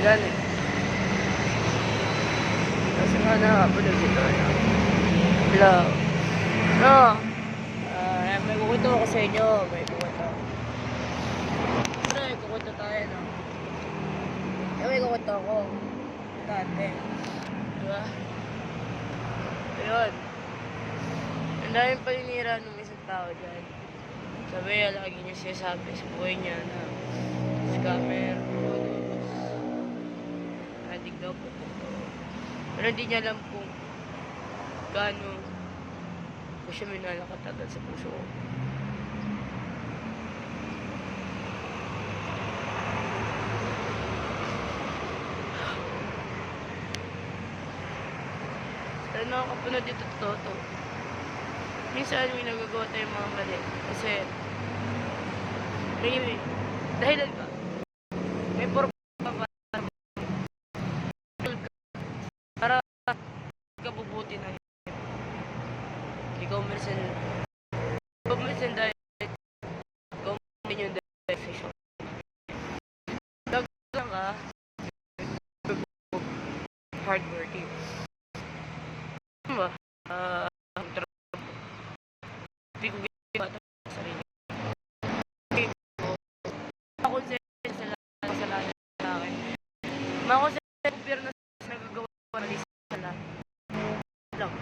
gan eh. Kasi nga nakapulog dito. Hello. No. May kukwento ako sa inyo. May kukwento. May kukwento tayo, no? May kukwento ako. Dati. Diba? Ayun. Ang daming paninira ng isang tao dyan. Sabi niya, lagi niya sinasabi sa buhay niya na scammer, addict daw po. Pero hindi niya alam kung gaano ko siya minalakatagal sa puso ko. Pero nakakapunod dito totoo to. Minsan may nagagawa tayong mga mali. Kasi may dahilan ka. May purpose para kabubuti na yun. Ikaw minsan dahil ikaw minsan yung decision. Nagkakang ka hardworking. Diba? Hindi ko ginawa ito sa sarili. Makonsensya sa lahat sa akin. Makonsensya sa gobyerno na nagagawa ko na sa lahat. Lang.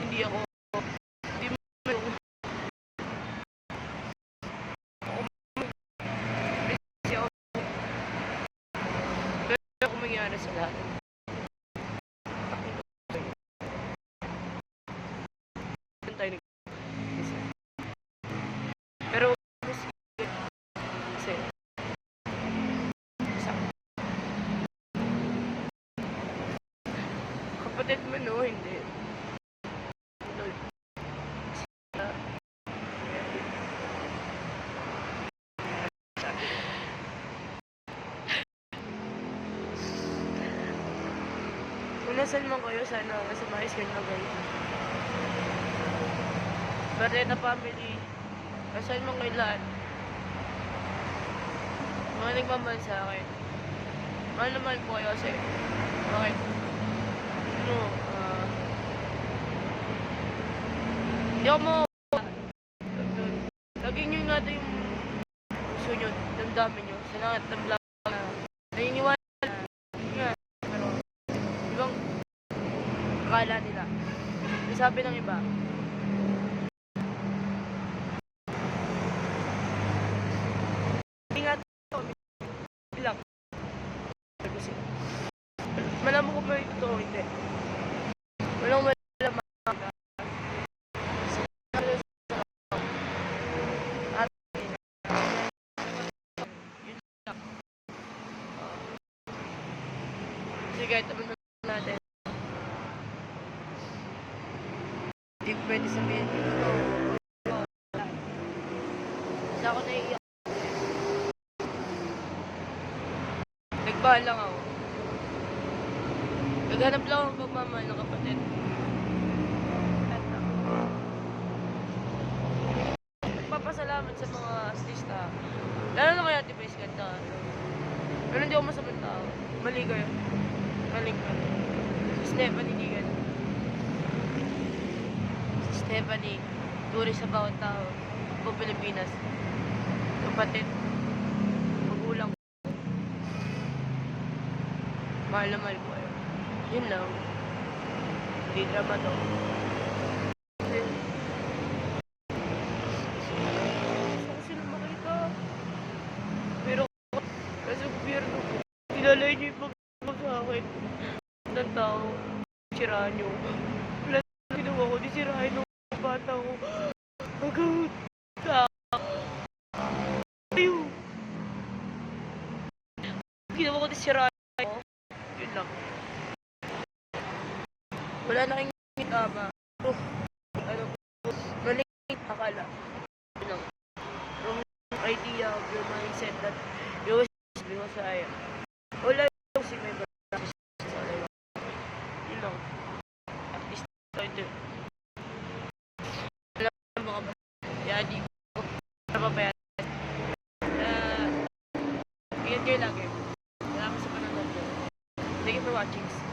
Hindi mo pero ako mangyari sa lahat. Pero kasi kapatid mo no, hindi. Kung nasan man kayo, sana nasa maayos kayo na kayo. Barreta family, nasan man kayo lahat. Mga nagmamahal sa akin. Mahal naman po kayo kasi bakit? Ano, hindi ako mo lagi nyo nga ito yung gusto nyo, damdamin nyo sa lahat ng vlog na naniniwala nga, pero ibang akala nila. Sabi ng iba, ingat ito, bilang malaman ko pa rin ito, hindi. Walang malaman kahit naman natin. Hindi ko pwede sabihin dito. Kasi ako naiiyak. Nagbahan lang ako. Naghanap lang ako ng pagmamahal ng kapatid. Nagpapasalamat sa mga artista. Lalo na kaya Ate Vice ganda. Pero hindi ako masamang tao. Mali kayo. Mali ka. Si Stephanie hindi ganun. Si Stephanie, turi sa bawat tao. Ako Pilipinas. Kapatid. Magulang ko. Mahal na mahal ko kayo. Yun lang. Hindi drama to. Gusto ko sila makita. Pero kasi gobyerno ko. Ilalay niyo yung sa akin ng tao, siraan nyo. Wala na ginawa ko, di sirain ng bata ko. Hanggang ayaw. Ginawa ko, di sirain ko. Yun lang. Wala na kayong tama. Ano, maling akala. Yun lang. Wrong idea of your mindset that you always be masaya. Wala yung si may brasis sa alawa. Yun lang. At least tayo. Wala mga yadi ko. Wala pa ba kayo lagi. Salamat sa panonood ko. Thank you for watching.